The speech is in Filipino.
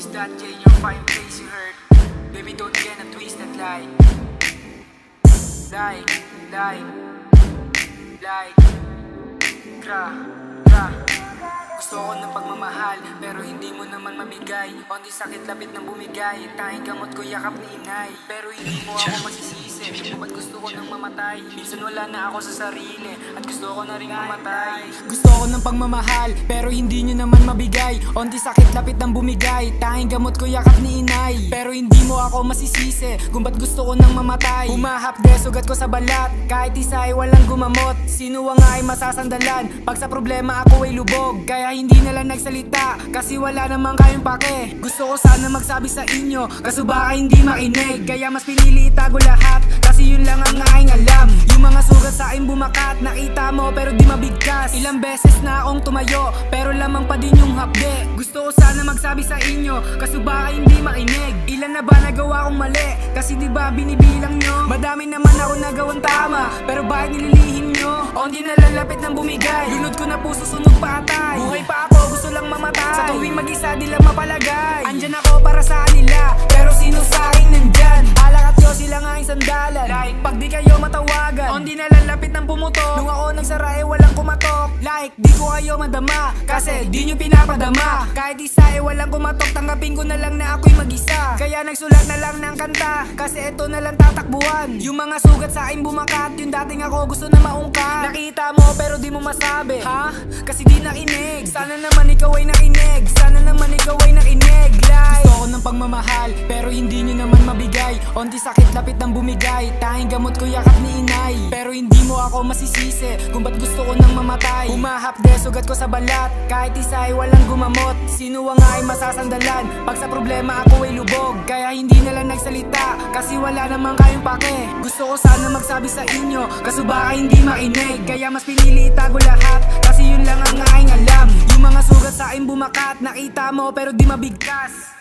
Is that J in your fine place you hurt? Baby, don't get a twisted like gra. Gusto ko ng pagmamahal, pero hindi mo naman mamigay. Onti sakit lapit ng bumigay, tanging gamot ko yakap ni inay. Pero hindi mo ako masisisi, kung ba't gusto ko nang mamatay. Minsan wala na ako sa sarili, at gusto ko na rin mamatay. Gusto ko ng pagmamahal, pero hindi nyo naman mabigay. Onti sakit lapit ng bumigay, tanging gamot ko yakap ni inay. Pero hindi mo ako masisisi, kung ba't gusto ko nang mamatay. Humahapde, sugat ko sa balat, kahit isa ay walang gumamot. Sino nga ay masasandalan, pag sa problema ako ay lubog. Kaya hindi na lang nagsalita, kasi wala namang kayong pake. Gusto ko sana magsabi sa inyo, kaso baka hindi makinig. Kaya mas pinili itago lahat, kasi yun lang ang aking alam. Yung mga sugat sa aking bumakat, nakita mo pero di mabigkas. Ilang beses na akong tumayo, pero lamang pa din yung hapde. Gusto ko sana magsabi sa inyo, kaso baka hindi makinig. Ilan na ba nagawa kong mali, kasi di ba binibilang nyo? Madami naman ako nagawang tama, pero bakit nililihim nyo? Onti na lalapit ng bumigay, lunod ko na puso sunog patay. Buhay pa ako, gusto lang mamatay. Sa tuwing mag-isa di lang mapalagay. Andyan ako para sa kanila, pero sino sa akin nandyan? Alak at yo sila nga ang sandalan, like pag di kayo matawagan. Onti na lalapit ng pumutok, nung ako nagsara eh walang kumatok. Like di ko kayo madama, kasi di nyo pinapadama. Kahit isa eh walang kumatok, tanggapin ko na lang na ako'y mag-isa. Kaya nagsulat na lang ng kanta, kasi ito na lang tatakbuhan. Yung mga sugat sa aking bumakat, yung dating ako gusto na maungkat. Nakita mo pero di mo masabi, ha? Kasi di nakinig. Sana naman ikaw ay nakinig, sana naman ikaw ay nakinig. Like gusto ko ng pagmamahal, pero hindi nyo naman mabigay. Onti sakit lapit ng bumigay, tanging gamot ko yakap ni inay. Pero hindi mo ako masisisi, kung ba't gusto ko nang mamatay. Humahapde, sugat ko sa balat, kahit isa ay walang gumamot. Sino nga ay masasandalan, pag sa problema ako ay lubog. Kaya hindi na lang nagsalita, kasi wala namang kayong pake. Gusto ko sana magsabi sa inyo, kaso baka hindi makinig. Kaya mas pinili itago lahat, kasi yun lang ang aking alam. Yung mga sugat sa aking bumakat, nakita mo pero di mabigkas.